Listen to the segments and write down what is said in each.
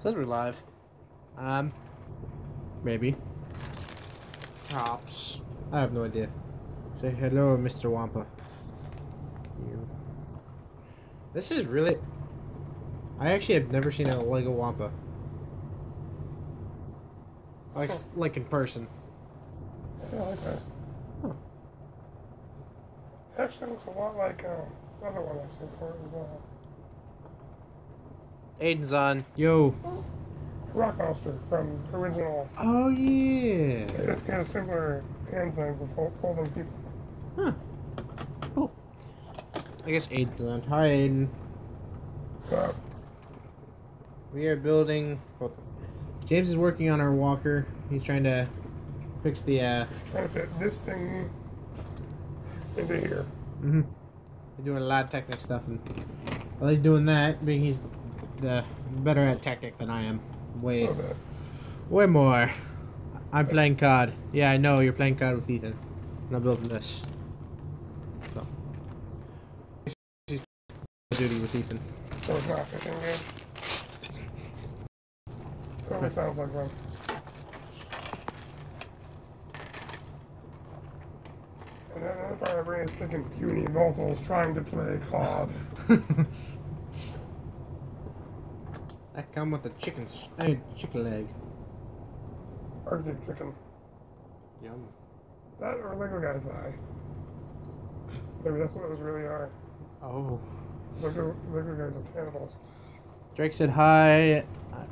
Says we're live. Maybe. Hops. I have no idea. Say hello, Mr. Wampa. You. This is really... I actually have never seen a Lego Wampa. Like in person. Yeah, I like that. Huh. It actually looks a lot like this other one I've seen before. It was Aiden's on. Yo. Rock Monster from original. Oh, yeah. It's got a similar hand thing with holding people. Huh. Cool. I guess Aiden's on. Hi, Aiden. We are building... James is working on our walker. He's trying to fix the... Trying to fit this thing into here. Mm-hmm. He's doing a lot of Technic stuff, and while he's doing that, being he's better at Technic than I am. Way more. I'm playing COD. Yeah, I know, you're playing COD with Ethan. And I'm building this. So. He's duty with Ethan. So it's not fishing game. Totally sounds like one. And then another part of my brain is thinking puny mortals trying to play COD. I come with a chicken leg. Arctic chicken. Yum. That or Lego guy's eye. Maybe that's what those really are. Oh. Lego guys are cannibals. Drake said hi.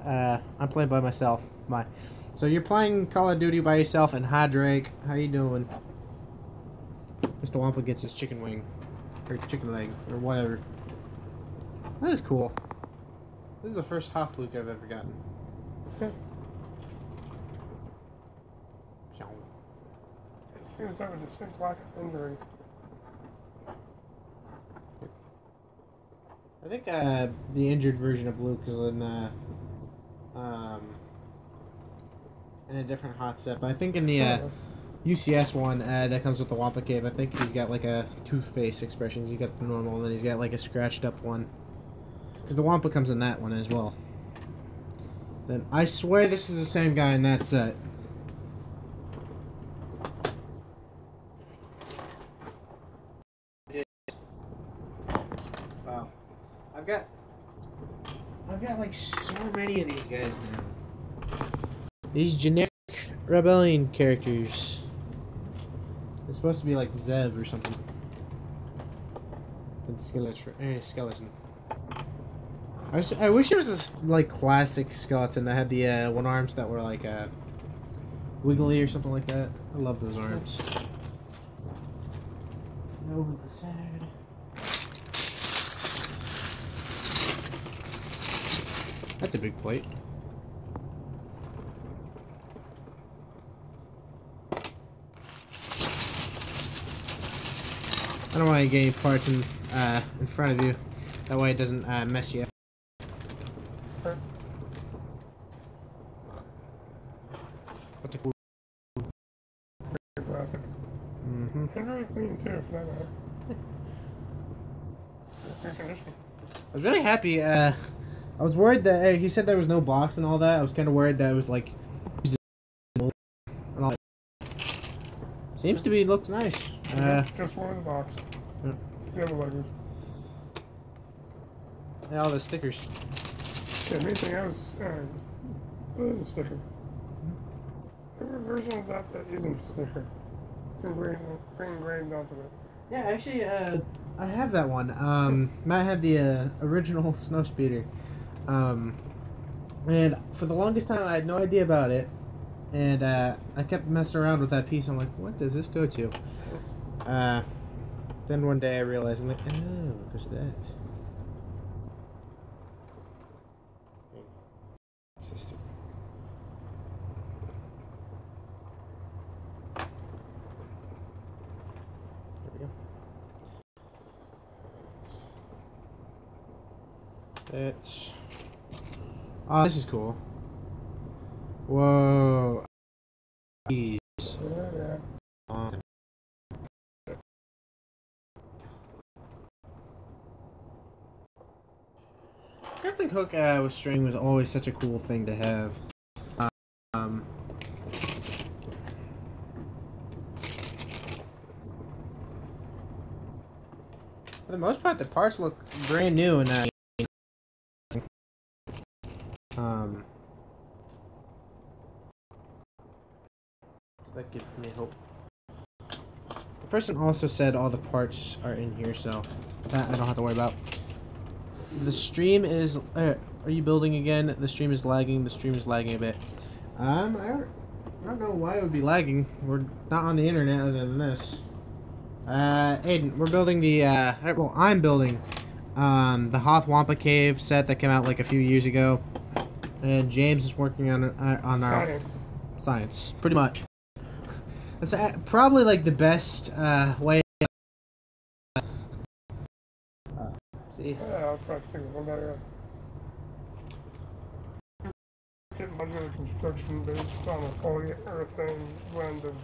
I'm playing by myself. Bye. So you're playing Call of Duty by yourself, and hi Drake. How you doing? Mr. Wampa gets his chicken wing. Or chicken leg. Or whatever. That is cool. This is the first Hoth Luke I've ever gotten. It seems to have a distinct lack of injuries. I think the injured version of Luke is in a different hot set, but I think in the UCS one that comes with the Wampa Cave, I think he's got like a two-face expression. He's got the normal, and then he's got like a scratched up one. Because the Wampa comes in that one as well. Then I swear this is the same guy in that set. Wow. I've got like so many of these guys now. These generic Rebellion characters. It's supposed to be like Zeb or something. And skeleton. I wish it was this like classic skeleton that had the one arms that were like wiggly or something like that. I love those arms. Over the side. That's a big plate. I don't want to get any parts in front of you. That way it doesn't mess you up. What's a cool classic. Mm-hmm. And very clean too, for that matter. Good condition. I was really happy. I was worried that he said there was no box and all that. I was kind of worried that it was like. And all that. Seems to be looked nice. Just one in the box. Yeah. The other Legos. And all the stickers. Yeah, main thing I was. What is a sticker? There's a version of that isn't a sticker. It's engraved onto it. Yeah, actually, I have that one. Matt had the original Snowspeeder. And for the longest time, I had no idea about it. And I kept messing around with that piece. I'm like, what does this go to? Then one day I realized, I'm like, oh, what's that? Sister. There we go. That's... Oh, this is cool. Whoa. Jeez. Yeah. Definitely grappling hook with string was always such a cool thing to have. Um, for the most part, the parts look brand new and that gives me hope. The person also said all the parts are in here, so that I don't have to worry about. The stream is... are you building again? The stream is lagging. The stream is lagging a bit. I don't know why it would be lagging. We're not on the internet other than this. Aiden, we're building the... well, I'm building the Hoth Wampa Cave set that came out like a few years ago. And James is working on our... Science. Pretty much. That's probably like the best way. See? Yeah, I'll try to think of one better. Get modular construction based on a polyurethane blend of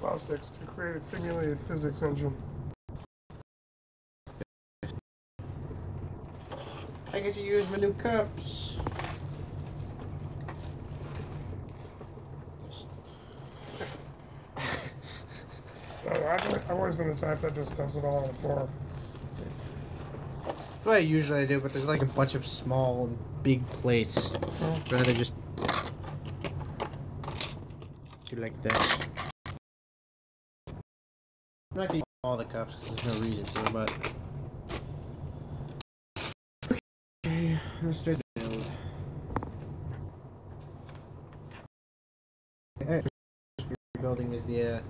plastics to create a simulated physics engine. I get to use my new cups. I've always been the type that just dumps it all on the floor. That's what I usually do, but there's like a bunch of small and big plates. I'd rather just do like this. I'm not gonna use all the cups because there's no reason to, but... Okay, let's start the build. Alright, first building is the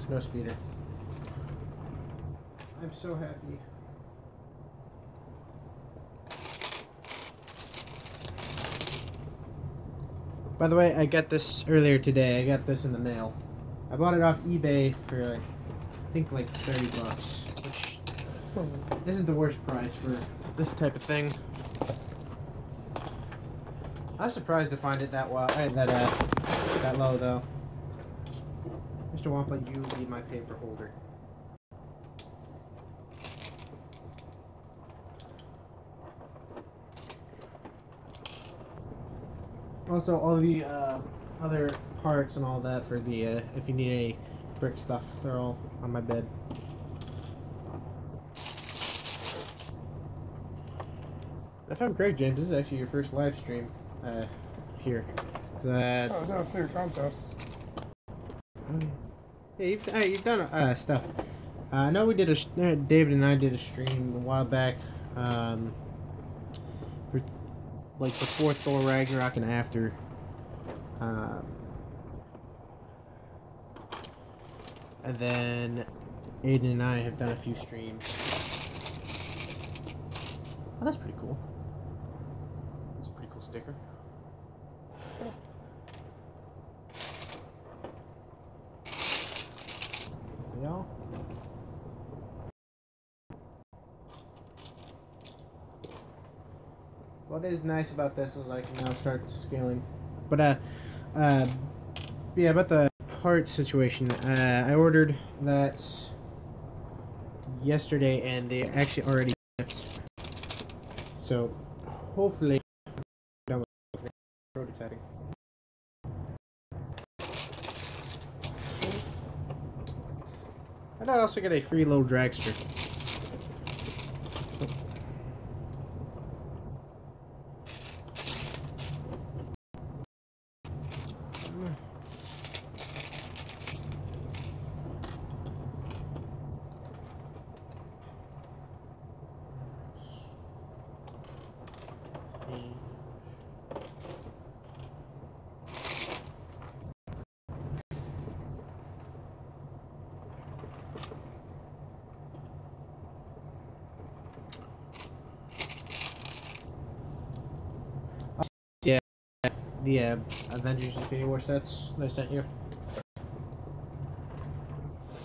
snow speeder. I'm so happy. By the way, I got this earlier today. I got this in the mail. I bought it off eBay for like, I think like 30 bucks, which isn't the worst price for this type of thing. I was surprised to find it that that low though. Mr. Wampa, you be my paper holder. Also, all the other parts and all that for the if you need any brick stuff, they're all on my bed. If I'm correct, James, this is actually your first live stream here. Oh, I've done a few contests. Yeah, you've done stuff. I know we did David and I did a stream a while back, for like before Thor Ragnarok and after. And then Aiden and I have done a few streams. Oh, that's pretty cool. That's a pretty cool sticker. Y'all. What is nice about this is I can now start scaling. But yeah, about the part situation. I ordered that yesterday, and they actually already shipped. So hopefully, done with prototyping. And I also get a free little dragster. The Avengers Infinity War sets that I sent you.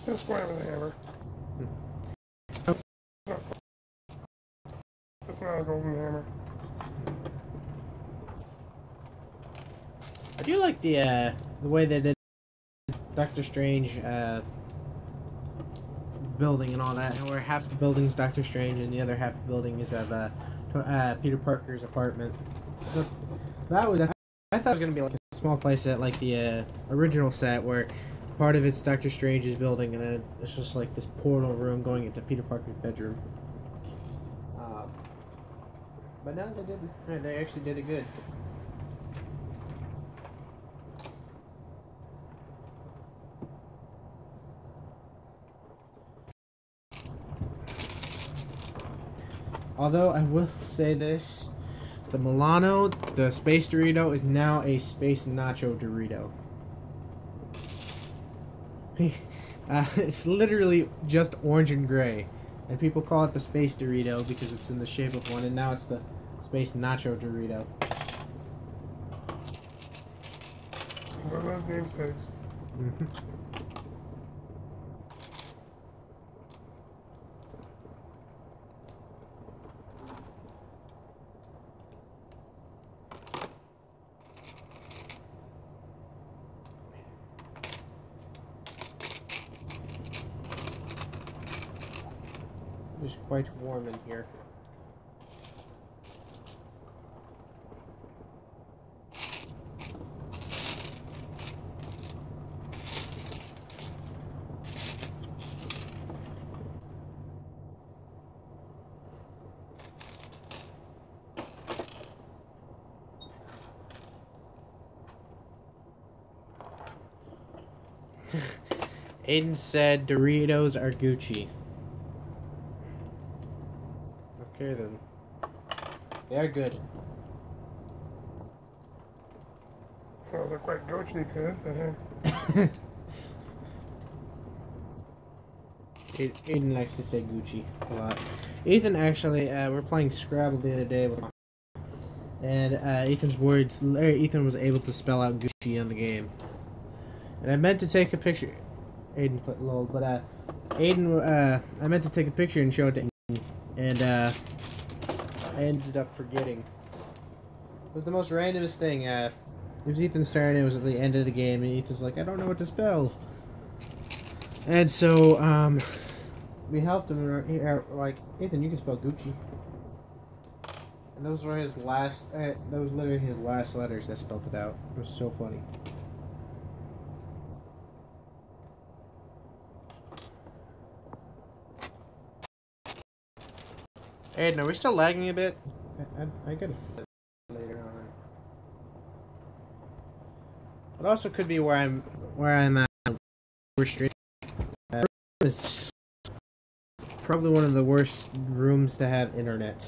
This one with a hammer. It's not a golden hammer. I do like the way they did Doctor Strange building and all that, and where half the building's Doctor Strange and the other half of the building is of Peter Parker's apartment. But that was I thought it was gonna be like a small place at like the original set where part of it's Doctor Strange's building and then it's just like this portal room going into Peter Parker's bedroom. But no, they didn't. They actually did it good. Although I will say this, the Milano, the Space Dorito, is now a Space Nacho Dorito. It's literally just orange and gray. And people call it the Space Dorito because it's in the shape of one, and now it's the Space Nacho Dorito. One of those namesakes. It's quite warm in here. Aiden said Doritos are Gucci. Okay then. They are good. Well, they're quite Gucci good, but hey. Aiden likes to say Gucci a lot. Ethan actually, we're playing Scrabble the other day, and Ethan was able to spell out Gucci on the game. And I meant to take a picture. Aiden put lol, but I meant to take a picture and show it to Aiden, and I ended up forgetting. It was the most randomest thing. It was Ethan's turn. It was at the end of the game, and Ethan's like, I don't know what to spell. And so we helped him. Like, Ethan, you can spell Gucci. And those were his last. That was literally his last letters that spelled it out. It was so funny. Aiden, are we still lagging a bit? I gotta fit later on. It also could be where I'm at. We're streaming. It's probably one of the worst rooms to have internet.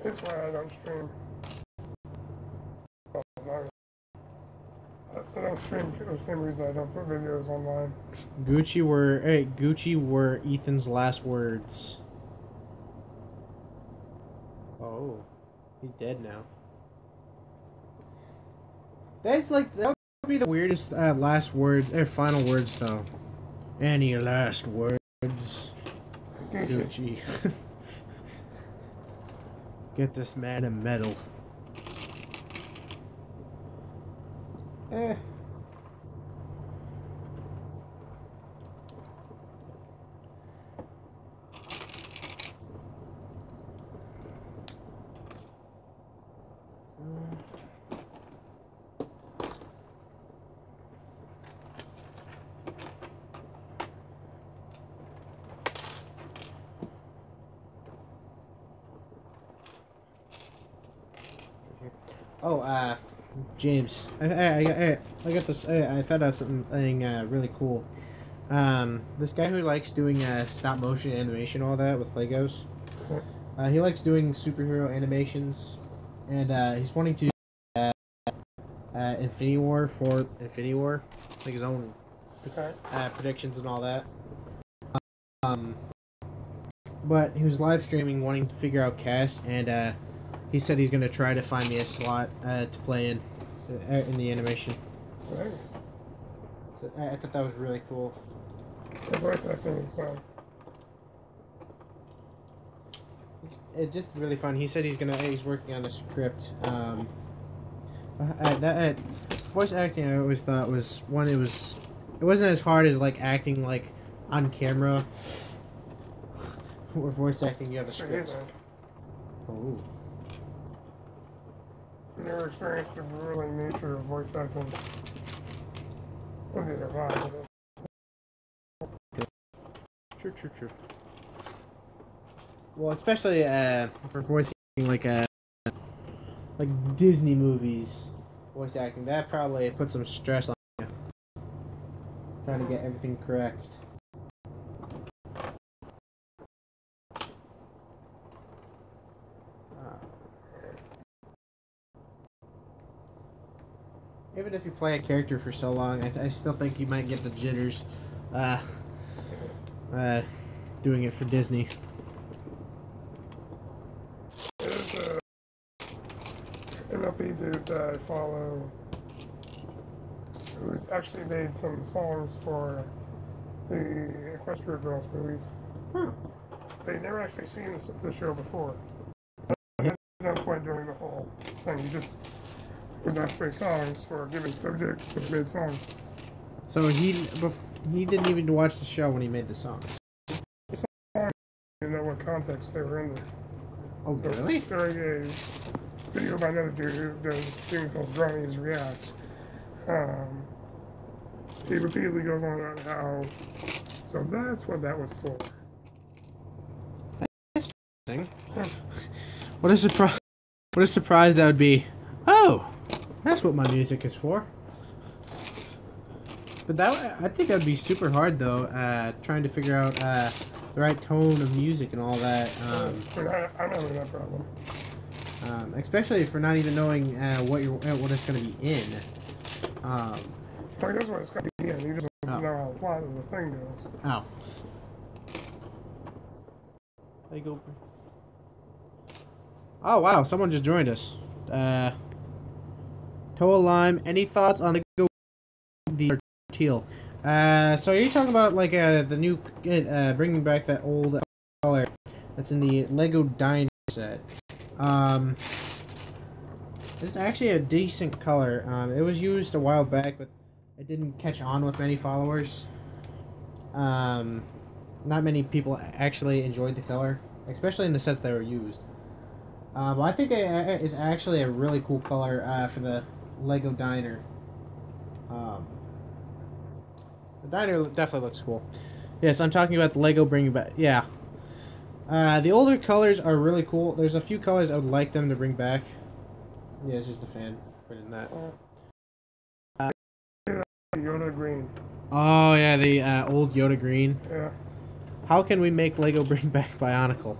That's why I don't stream. I don't stream for the same reason I don't put videos online. Gucci were Ethan's last words. Oh, he's dead now. That would be the weirdest last words, final words though. Any last words? Gucci. Get this man a medal. Oh, James, I got this. I found out something really cool. This guy who likes doing stop motion animation, all that with Legos. He likes doing superhero animations, and he's wanting to do Infinity War for Infinity War, like his own predictions and all that. But he was live streaming, wanting to figure out cast, and he said he's gonna try to find me a slot to play in the animation. Nice. So I thought that was really cool. The voice acting is fun. It's just really fun. He said he's working on a script. Voice acting I always thought was one. It wasn't as hard as like acting like on camera. Or voice acting, you have a I hate script. that. Oh. I've never experienced the grueling nature of voice acting. Well, neither have I, but True. Well, especially for voice acting like Disney movies, voice acting, that probably puts some stress on you. Trying to get everything correct. Even if you play a character for so long, I still think you might get the jitters doing it for Disney. there's a MLP dude that I follow who actually made some songs for the Equestria Girls movies. Huh. They'd never actually seen the show before. At no point during the whole thing, he just was asked to make songs for a given subject, so he made songs. So he didn't even watch the show when he made the songs. I didn't know what context they were in there. Oh, So really? during a video by another dude who does this thing called Johnny's React, he repeatedly goes on about how, so that's what that was for. What a surprise! What a surprise that would be. Oh, that's what my music is for. But I think that'd be super hard though. Trying to figure out the right tone of music and all that. I'm having that problem. Especially for not even knowing what it's going to be in. Well, he knows what it's going to be in. He just doesn't know how the plot of the thing goes. Oh. There you go. Oh wow! Someone just joined us. Toa Lime. Any thoughts on the teal? So you're talking about like the new bringing back that old color that's in the Lego Diner set. This is actually a decent color. It was used a while back, but it didn't catch on with many followers. Not many people actually enjoyed the color, especially in the sets that were used. But I think it is actually a really cool color for the Lego Diner. The diner definitely looks cool. Yes, I'm talking about the Lego bringing back. Yeah. The older colors are really cool. There's a few colors I would like them to bring back. Yeah, it's just a fan putting that. Yoda green. Oh yeah, the old Yoda green. Yeah. How can we make Lego bring back Bionicle?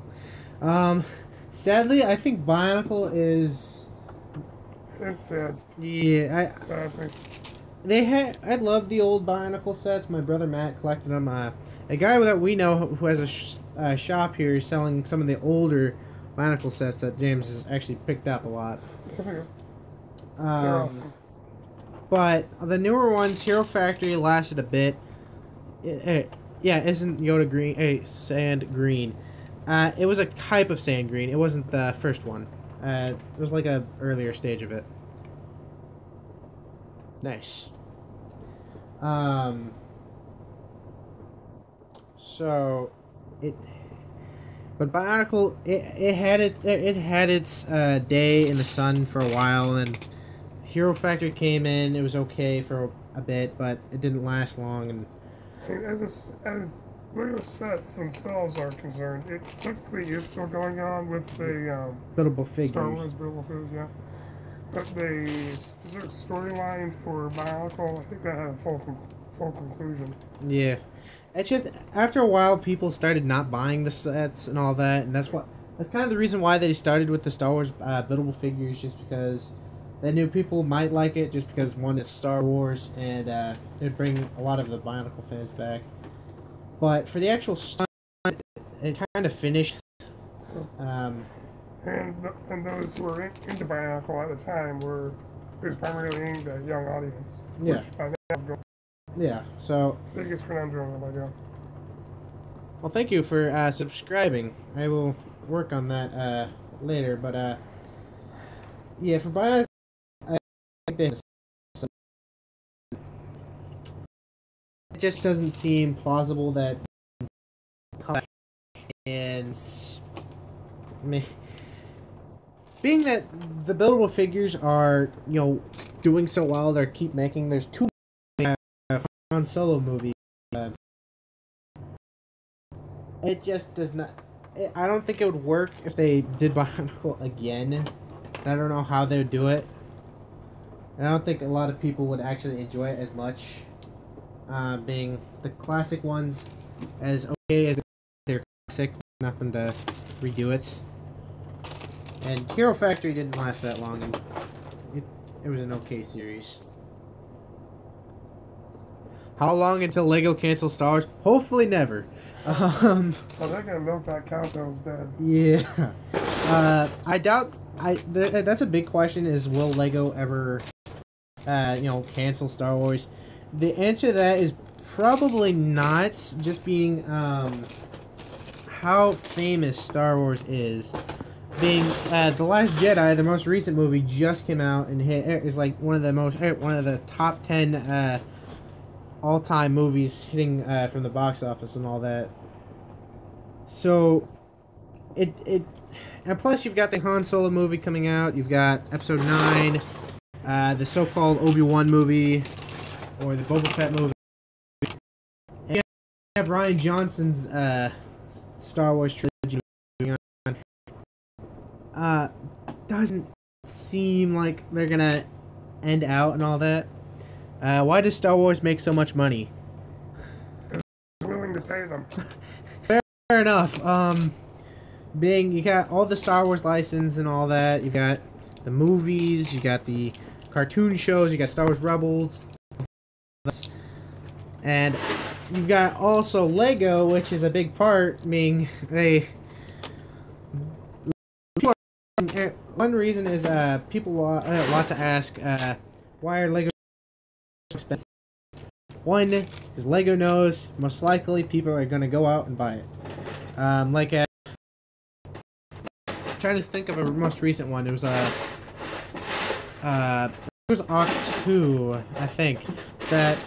Sadly, I think Bionicle is. It's bad. Yeah, Sadly. I love the old Bionicle sets. My brother Matt collected them. A guy that we know who has a shop here selling some of the older Bionicle sets that James has actually picked up a lot. They're awesome. But the newer ones, Hero Factory lasted a bit. Yeah, isn't Yoda green? Sand green. It was a type of sand green. It wasn't the first one. It was like a earlier stage of it. Nice. But Bionicle, it had its day in the sun for a while, and Hero Factory came in. It was okay for a bit, but it didn't last long. And As Lego sets themselves are concerned, it typically is still going on with the buildable figures. Star Wars buildable figures, yeah. But the specific storyline for Bionicle, I think that had a full conclusion. Yeah, it's just after a while, people started not buying the sets and all that, and that's kind of the reason why they started with the Star Wars buildable figures, just because they knew people might like it, just because one is Star Wars, and it'd bring a lot of the Bionicle fans back. But for the actual stunt, it kind of finished. And those who were into Bionicle at the time it was primarily aimed at a young audience. Yeah. Which by now Yeah. So. Biggest conundrum of Lego. Well, thank you for subscribing. I will work on that later. But yeah, for Bionicle, I think it just doesn't seem plausible that and being that the buildable figures are, you know, doing so well, they keep making. There's two Han Solo movies. It just does not. I don't think it would work if they did Bionicle again. I don't know how they would do it. And I don't think a lot of people would actually enjoy it as much. Being the classic ones, as okay as they're classic, nothing to redo it. And Hero Factory didn't last that long, and it was an okay series. How long until Lego cancels Star Wars? Hopefully never. Well, they're gonna milk that cow till it's dead. Yeah. I doubt. That's a big question. Is will Lego ever, cancel Star Wars? The answer to that is probably not. Just being how famous Star Wars is. Being The Last Jedi, the most recent movie, just came out and is like one of the top 10 all-time movies hitting from the box office and all that. So and plus you've got the Han Solo movie coming out. You've got Episode 9, the so-called Obi-Wan movie, or the Boba Fett movie. And you have Rian Johnson's Star Wars trilogy going on. Doesn't seem like they're gonna end out and all that. Why does Star Wars make so much money? Willing to pay them. Fair enough. Being you got all the Star Wars license and all that. You got the movies. You got the cartoon shows. You got Star Wars Rebels, and you've got also Lego, which is a big part. Being one reason is people want to ask why are Lego so expensive? One is Lego knows most likely people are going to go out and buy it. Trying to think of a most recent one. It was Octo 2, I think. That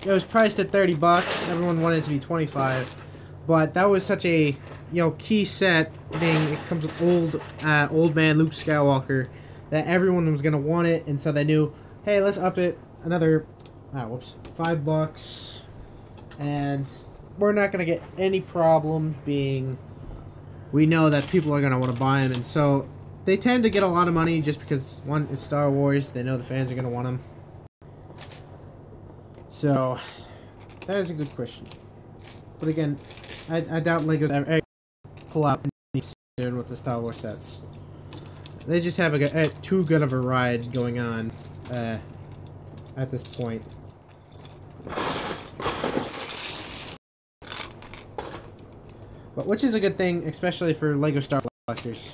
it was priced at $30. Everyone wanted it to be $25, but that was such a key set. Being it comes with old man Luke Skywalker, that everyone was gonna want it, and so they knew, hey, let's up it another $5, and we're not gonna get any problems. Being we know that people are gonna want to buy them, and so they tend to get a lot of money just because one, it's Star Wars. They know the fans are gonna want them. So that is a good question. But again, I doubt Legos ever pull out soon with the Star Wars sets. They just have too good of a ride going on at this point. But which is a good thing, especially for Lego Star Blasters.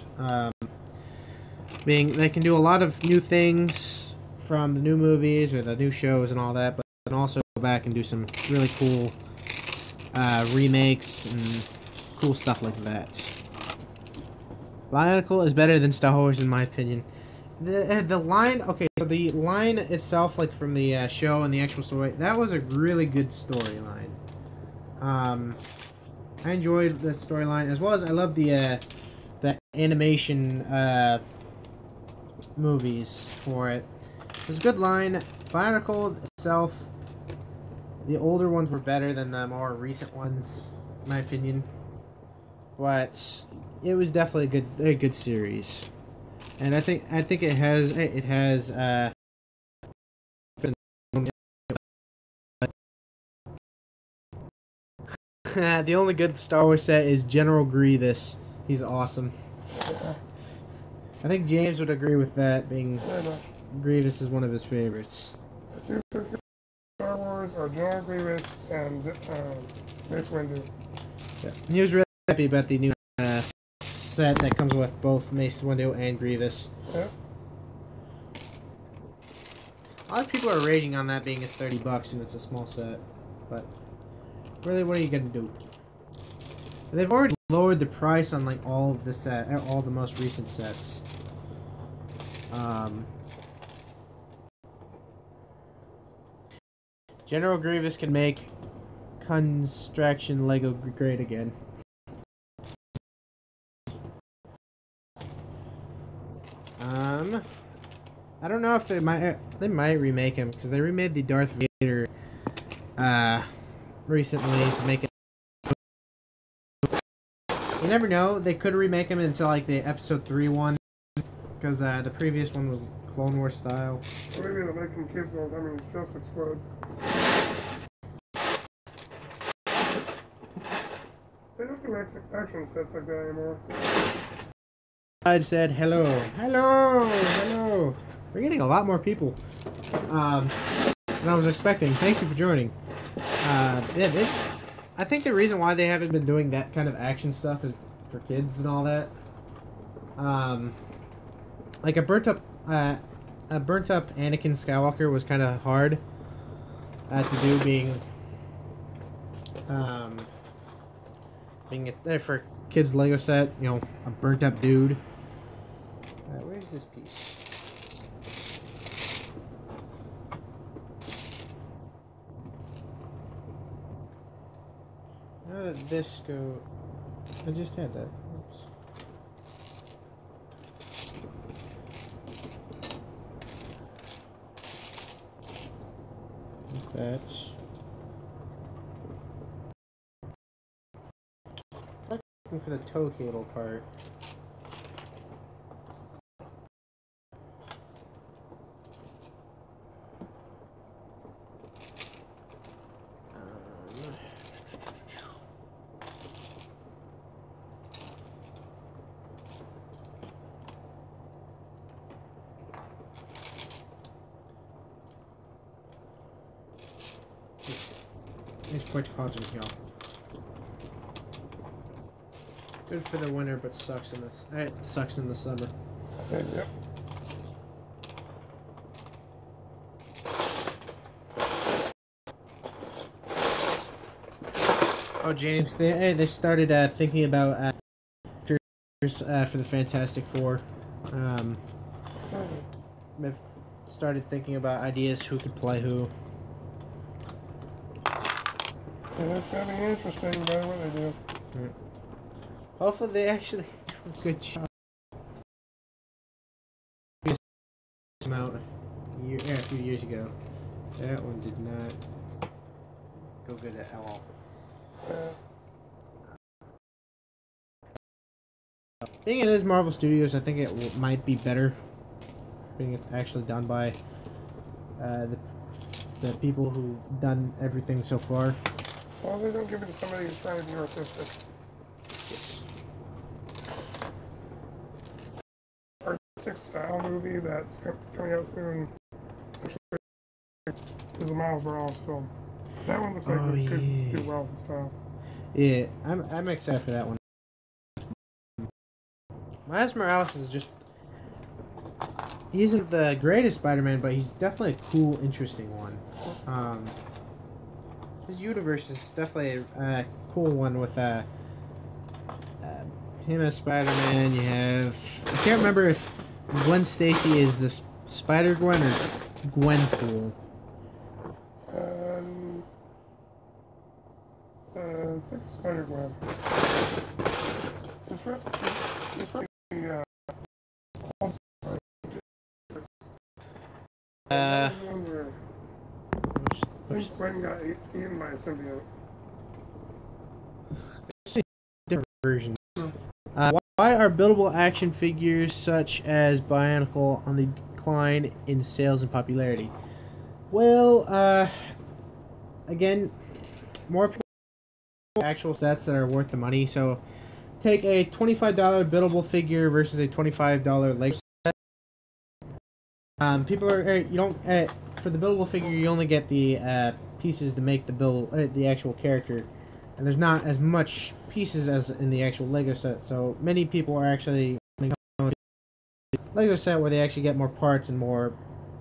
Being they can do a lot of new things from the new movies or the new shows and all that, but they can also go back and do some really cool remakes and cool stuff like that. Bionicle is better than Star Wars in my opinion. The line, okay, so the line itself, like from the show and the actual story, that was a really good storyline. I enjoyed the storyline, as well as I love the animation movies for it. It was a good line. Bionicle itself, the older ones were better than the more recent ones, in my opinion. But it was definitely a good series, and I think it has the only good Star Wars set is General Grievous. He's awesome. I think James would agree with that, being Grievous is one of his favorites. Star Wars are General Grievous and Mace Windu. Yeah. He was really happy about the new set that comes with both Mace Windu and Grievous. Yeah. A lot of people are raging on that being it's $30 and it's a small set, but really, what are you gonna do? They've already lowered the price on like all of the all the most recent sets. General Grievous can make Construction Lego great again. I don't know if they might remake him because they remade the Darth Vader recently to make it. You never know. They could remake him into like the Episode 3 one because the previous one was Clone Wars style. Maybe they'll make some kids know. I mean, it's just explode. They don't do action sets like that anymore. I said hello, hello, hello. We're getting a lot more people than I was expecting. Thank you for joining. Yeah, I think the reason why they haven't been doing that kind of action stuff is for kids and all that. Like a burnt up Anakin Skywalker was kind of hard to do, being there for kids Lego set. You know, a burnt up dude. Where's this piece? How did this go? I just had that. Oops. That's looking for the tow cable part. It's quite hot in here. Good for the winter, but sucks in the summer. Yep. Oh, James, they started thinking about actors for the Fantastic Four. They've started thinking about ideas who could play who. Yeah, that's gonna be interesting, no matter what they do. Yeah. Hopefully they actually do a good job. Came out a few years ago. That one did not go good at all. Being it is Marvel Studios, I think it might be better. Being it's actually done by the people who've done everything so far. Well, they don't give it to somebody who's trying to be artistic. Artistic style movie that's coming out soon is a Miles Morales film. That one looks like it could do well with the style. Yeah, I'm excited for that one. Miles Morales is just... He isn't the greatest Spider-Man, but he's definitely a cool, interesting one. His universe is definitely a cool one with him as Spider-Man. You have... I can't remember if Gwen Stacy is the Spider-Gwen or Gwenpool. I think Spider-Gwen. Gwen got eaten by a symbiote. Different versions. Why are buildable action figures such as Bionicle on the decline in sales and popularity? Well, again, more people actual sets that are worth the money. So, take a $25 buildable figure versus a $25 Lego set. People are you don't for the buildable figure you only get the pieces to make the actual character, and there's not as much pieces as in the actual Lego set. So many people are actually Lego set where they actually get more parts and more.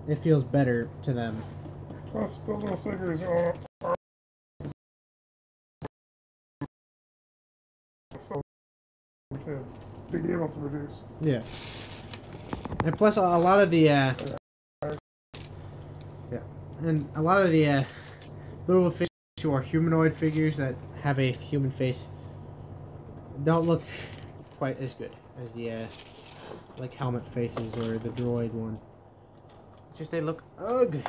It feels better to them. Plus, buildable figures are so to be able to produce. Yeah. And plus, a lot of the little figures who are humanoid figures that have a human face don't look quite as good as the like helmet faces or the droid one. Just they look ugly.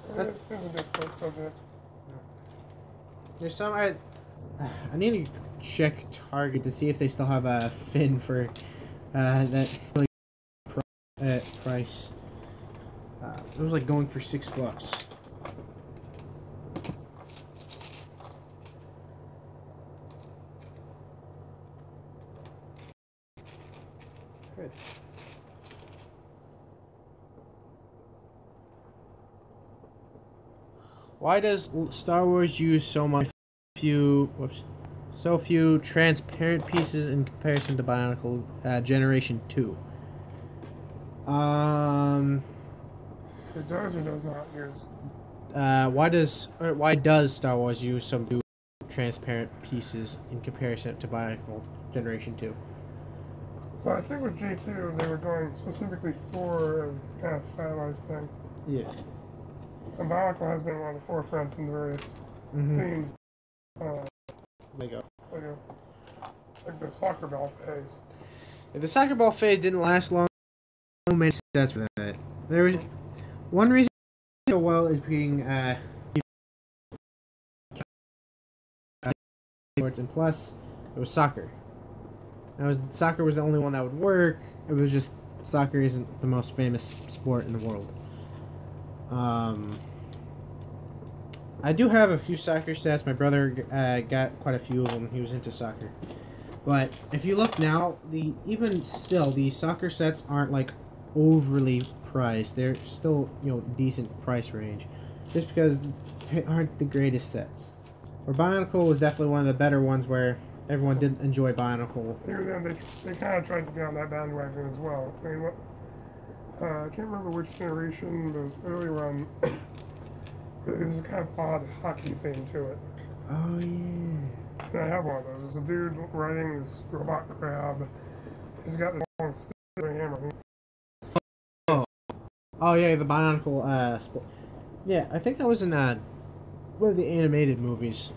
It's a difficult subject. There's some I need to check Target to see if they still have a fin for that price. It was like going for $6. Good. Why does Star Wars use so few transparent pieces in comparison to Bionicle Generation 2? It does or does not use. Why does Star Wars use some few transparent pieces in comparison to Bionicle Generation 2? Well, I think with G2 they were going specifically for a kind of stylized thing. Yeah. And Bionicle has been one of the forefronts in the various themes. Lego. Like the soccer ball phase. If the soccer ball phase didn't last long, no made sense for that. There was one reason so well is being and plus it was soccer. Soccer was the only one that would work. It was just soccer isn't the most famous sport in the world. I do have a few soccer sets. My brother got quite a few of them. He was into soccer. But if you look now, even still, these soccer sets aren't like overly priced. They're still, decent price range. Just because they aren't the greatest sets. Where Bionicle was definitely one of the better ones where everyone did enjoy Bionicle. They kind of tried to get on that bandwagon as well. I mean, I can't remember which generation, but it was earlier on. There's this kind of odd hockey theme to it. Oh, yeah. And I have one of those. There's a dude riding this robot crab. He's got this long stick hammer. Oh, yeah, the Bionicle, yeah, I think that was in, one of the animated movies.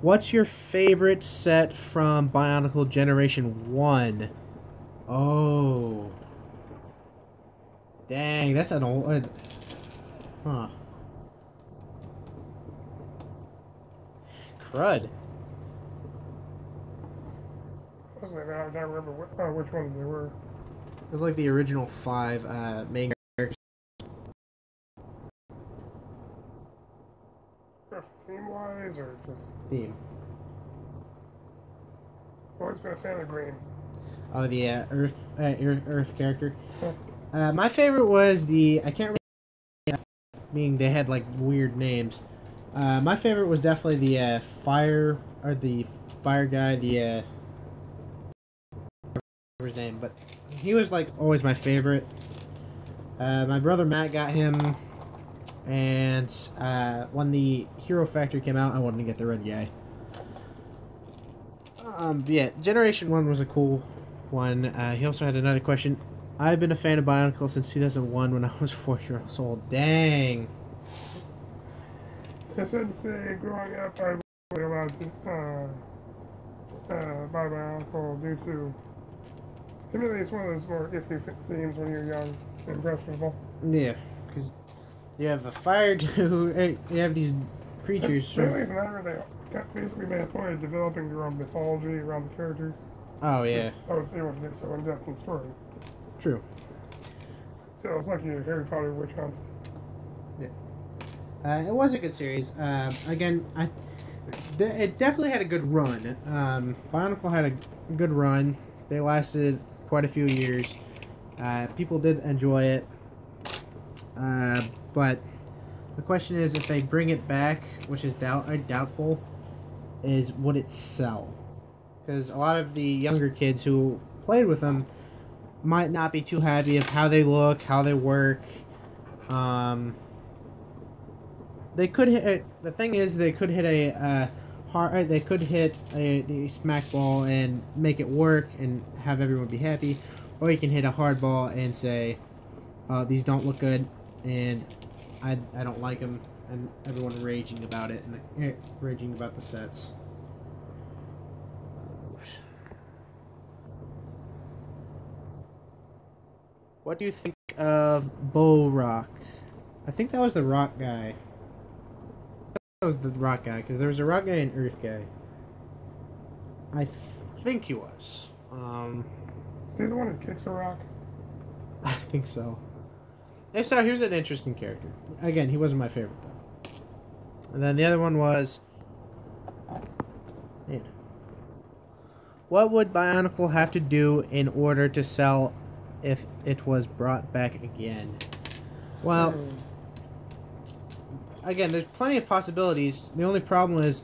What's your favorite set from Bionicle Generation 1? Oh. Dang, that's an old... Huh. Crud. I don't remember which ones they were. It was like the original 5 main characters. Theme-wise, or just... Theme. I've always been a fan of green. Oh, the Earth character. My favorite was the... I can't really... Meaning they had, like, weird names. My favorite was definitely the fire... Or the fire guy, the... his name, but he was, like, always my favorite. My brother Matt got him... And when the Hero Factory came out, I wanted to get the red guy. Yeah, Generation 1 was a cool one. He also had another question. I've been a fan of Bionicle since 2001 when I was 4 years old. Dang. I said to say, growing up, I was allowed to buy Bionicle due to... Typically, it's one of those more iffy themes when you're young and impressionable. Yeah, because... You have a fire dude, you have these creatures. Really, as a matter of they basically made a point of developing their own mythology around the characters. Oh, yeah. I was able to get so in depth in the story. True. Yeah, it was like your Harry Potter witch hunt. Yeah. It was a good series. Again, it definitely had a good run. Bionicle had a good run. They lasted quite a few years. People did enjoy it. But the question is, if they bring it back, which is doubtful, is would it sell? Because a lot of the younger kids who played with them might not be too happy of how they look, how they work. They could hit. The thing is, they could hit a hard. They could hit the smack ball and make it work and have everyone be happy, or you can hit a hard ball and say, "These don't look good," and I don't like them, and everyone raging about it and raging about the sets. What do you think of Bull Rock? I think that was the rock guy. That was the rock guy, because there was a rock guy and earth guy. I think he was. Is he the one who kicks a rock? I think so. If so, here's an interesting character. Again, he wasn't my favorite, though. And then the other one was... Man. What would Bionicle have to do in order to sell if it was brought back again? Well... Again, there's plenty of possibilities. The only problem is,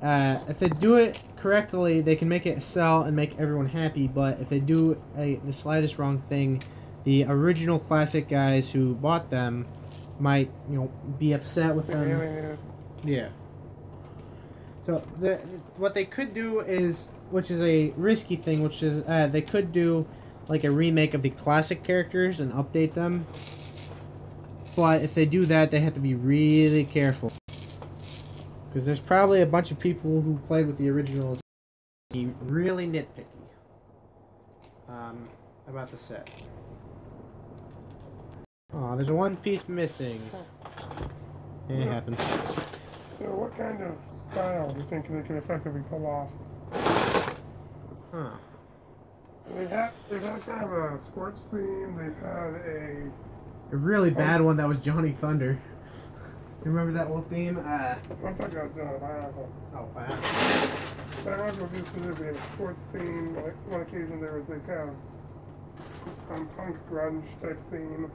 if they do it correctly, they can make it sell and make everyone happy. But if they do the slightest wrong thing, the original classic guys who bought them might, be upset with them. Yeah. So what they could do is, which is a risky thing, which is they could do like a remake of the classic characters and update them. But if they do that, they have to be really careful. Because there's probably a bunch of people who played with the originals be really nitpicky about the set. Oh, there's one piece missing. It happens. So what kind of style do you think they can effectively pull off? Huh. They've had kind of a sports theme. They've had a really bad one that was Johnny Thunder. You remember that whole theme? I'm talking about Bionicle. Oh, wow. Bionicle used to have a sports theme. Like one occasion there was a kind of punk grunge type theme.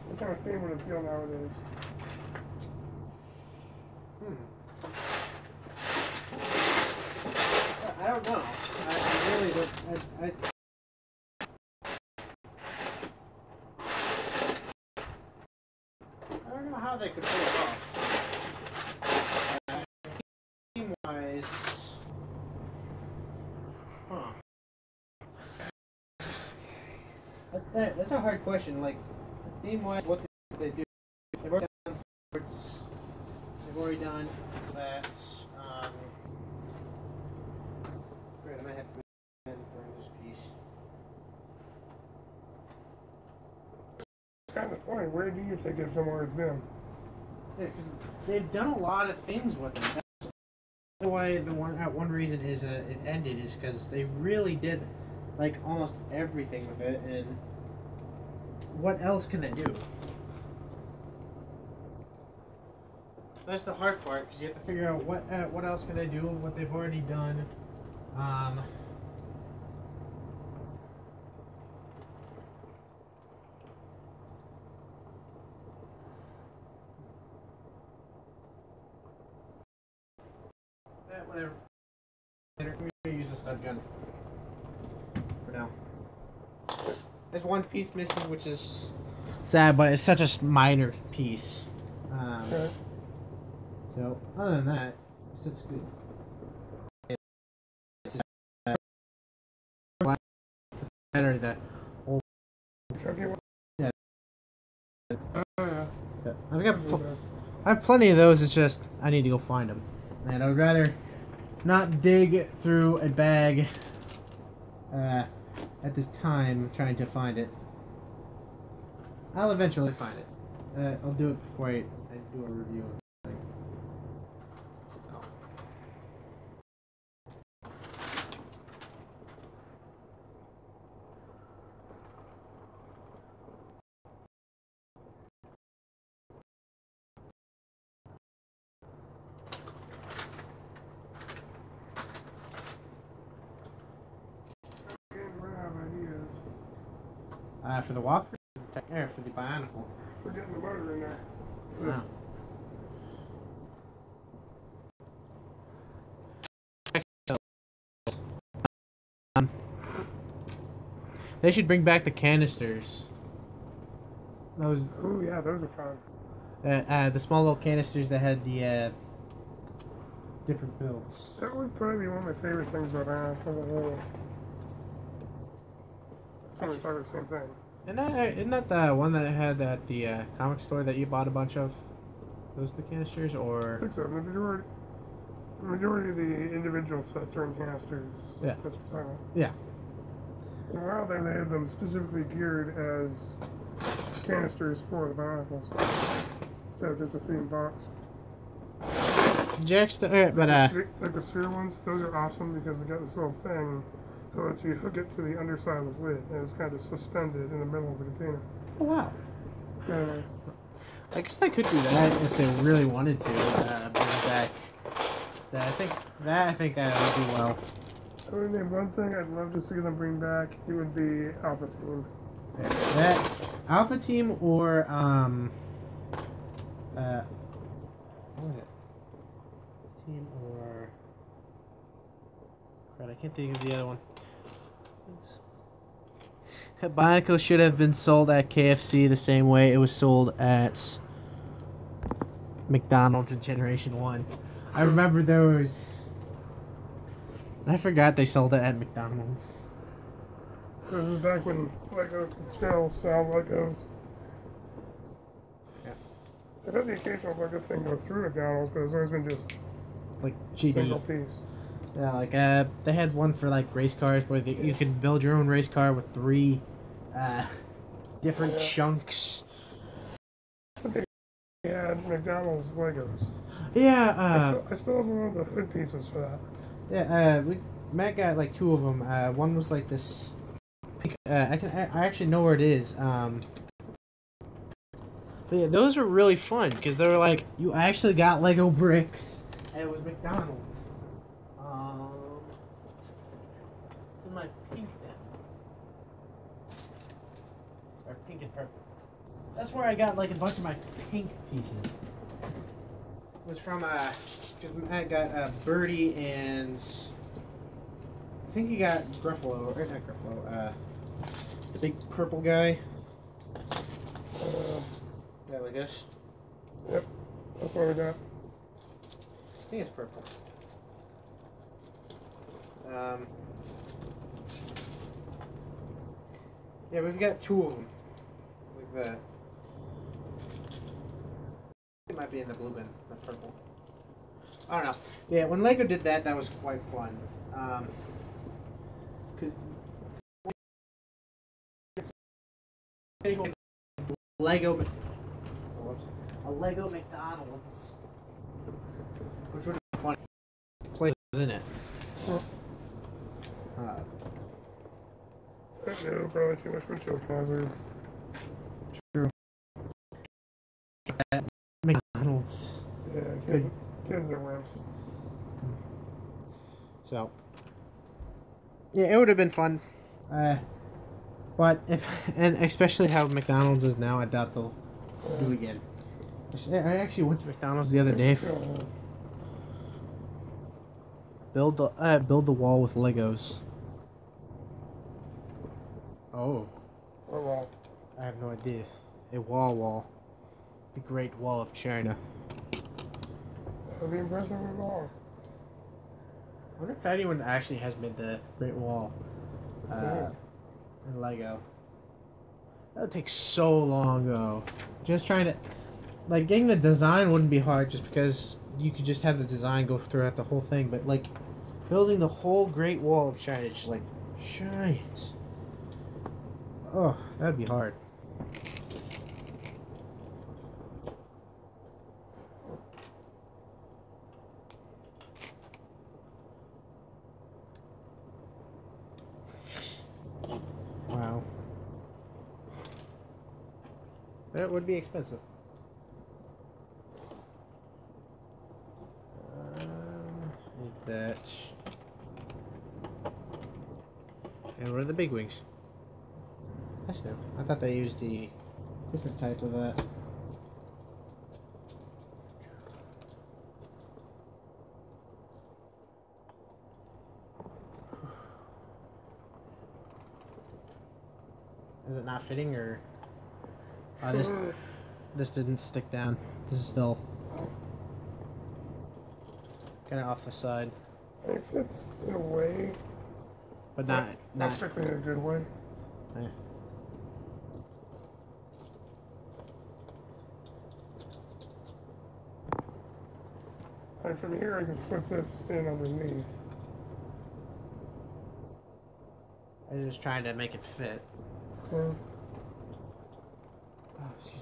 What kind of theme would appeal nowadays? I don't know. I really don't. I don't know how they could pull it off. Theme-wise, that's a hard question. Like, theme-wise, what did they do? They've already done sports. They've already done that. Great, I might have to for this piece. It's kind of funny. Where do you take it from where it's been? Yeah, because they've done a lot of things with it. That's why one reason is that it ended is because they really did like almost everything with it, and what else can they do? That's the hard part, because you have to figure out what else can they do, what they've already done. Whatever. I'm gonna use a stud gun for now. There's one piece missing, which is sad, but it's such a minor piece. Okay. So, other than that, it's good. Better that old. Yeah. I have plenty of those. It's just I need to go find them, and I would rather not dig through a bag at this time trying to find it. I'll eventually find it. I'll do it before I do a review of the thing. For the Walker? For the Bionicle. We're getting the motor in there. Wow. They should bring back the canisters. Those. Oh yeah, those are fun. The small little canisters that had the different builds. That would probably be one of my favorite things about Bionicle. Someone started the same thing. Isn't that the one that I had at the comic store that you bought a bunch of? Those the canisters, or? I think so. The majority of the individual sets are enhancers. Yeah. That's what I'm talking about. Yeah. And while they had them specifically geared as canisters for the bionicles. So just a theme box. Juxta, but Like the sphere ones, those are awesome because they got this little thing that lets you hook it to the underside of the lid, and it's kind of suspended in the middle of the container. oh wow. Anyway, I guess they could do that if they really wanted to. Bring back. I think would do well. I would name one thing I'd love to see them bring back. It would be Alpha Team. Yeah, that Alpha Team or what was it? Team or crap, I can't think of the other one. Bionicle should have been sold at KFC the same way it was sold at McDonald's in Generation 1. I remember those. I forgot they sold it at McDonald's. This is back when Lego could still sell Legos. Yeah. I've had the occasional Lego thing go through McDonald's, but it's always been just Like cheap. single piece. Yeah, like they had one for like race cars where you can build your own race car with 3 different chunks. They had McDonald's Legos. Yeah, I still have one of the hood pieces for that. yeah. Matt got like 2 of them. One was like this. I actually know where it is. But yeah, those were really fun because they were like you actually got Lego bricks, and it was McDonald's. It's in my pink bin. Or pink and purple. That's where I got like a bunch of my pink pieces. It was from because Matt got Birdie and I think he got Gruffalo, or not Gruffalo, the big purple guy. Yeah, like this. Yep, that's what I got. I think it's purple. Yeah, we've got 2 of them. Like that. It might be in the blue bin, the purple. I don't know. Yeah, when Lego did that, that was quite fun. Because Lego, a Lego McDonald's, which would be fun. Place in it. No, probably too much windshield hazard. True. McDonald's. Yeah, kids are wimps. So, yeah, it would have been fun. But and especially how McDonald's is now, I doubt they'll do it again. I actually went to McDonald's the other day. Build the wall with Legos. Oh. Oh well. I have no idea. A wall. The Great Wall of China. That'd be impressive at all. I wonder if anyone actually has made the Great Wall in Lego. That would take so long though. Just trying to, like, getting the design wouldn't be hard just because you could just have the design go throughout the whole thing, but like building the whole Great Wall of China is just like giant. Oh, that'd be hard. Wow. That would be expensive. Like that. And what are the big wings? That's new. I thought they used the different type of that. Is it not fitting or? This didn't stick down. This is still kind of off the side. It fits in a way, But not particularly in a good way. Yeah. And from here, I can slip this in underneath. I'm just trying to make it fit. Yeah. Oh, excuse me.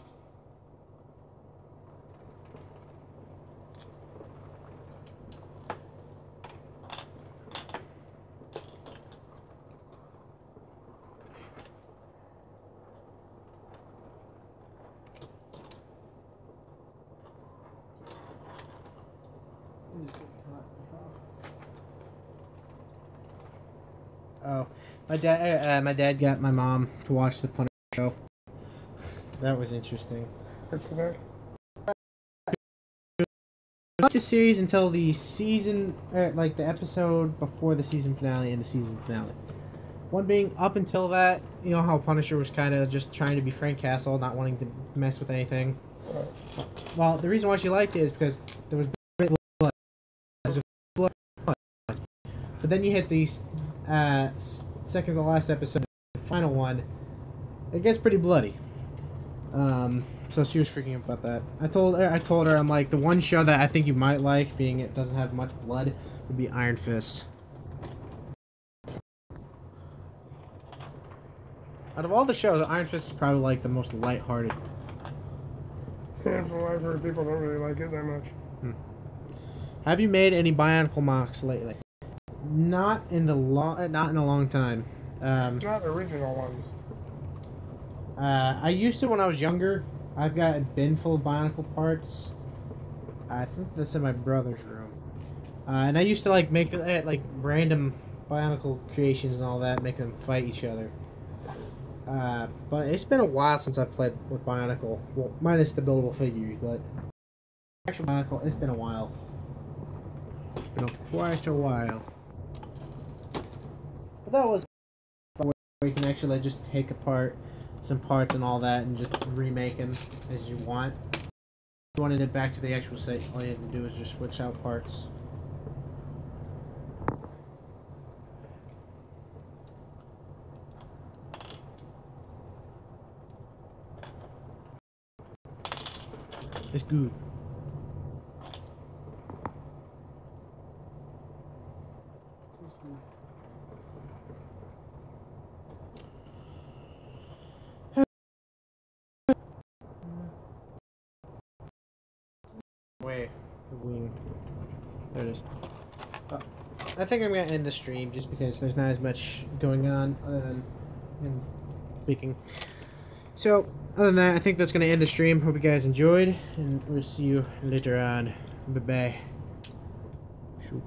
Oh, my dad got my mom to watch the Punisher show. That was interesting. Good for that. I liked the series until the season, like the episode before the season finale and the season finale. One being, up until that, you know how Punisher was kind of just trying to be Frank Castle, not wanting to mess with anything. Well, the reason why she liked it is because there was blood. There was blood. But then you hit the second to last episode, the final one. It gets pretty bloody. So she was freaking out about that. I told her, I'm like, the one show that I think you might like, being it doesn't have much blood, would be Iron Fist. Out of all the shows, Iron Fist is probably like the most lighthearted. And from what I've heard, people don't really like it that much. Have you made any Bionicle mocks lately? Not in a long time. Not original ones. I used to when I was younger. I've got a bin full of Bionicle parts. I think that's in my brother's room. And I used to like make like random Bionicle creations and all that, make them fight each other. But it's been a while since I've played with Bionicle. Well, minus the buildable figures, but actual Bionicle, it's been a while. It's been quite a while. But that was where you can actually just take apart some parts and all that and just remake them as you want. If you wanted it back to the actual set, all you had to do is just switch out parts. It's good. Wait, the wing. There it is. I think I'm gonna end the stream just because there's not as much going on other than him speaking. So, other than that, I think that's gonna end the stream. Hope you guys enjoyed, and we'll see you later on. Bye bye. Shoop.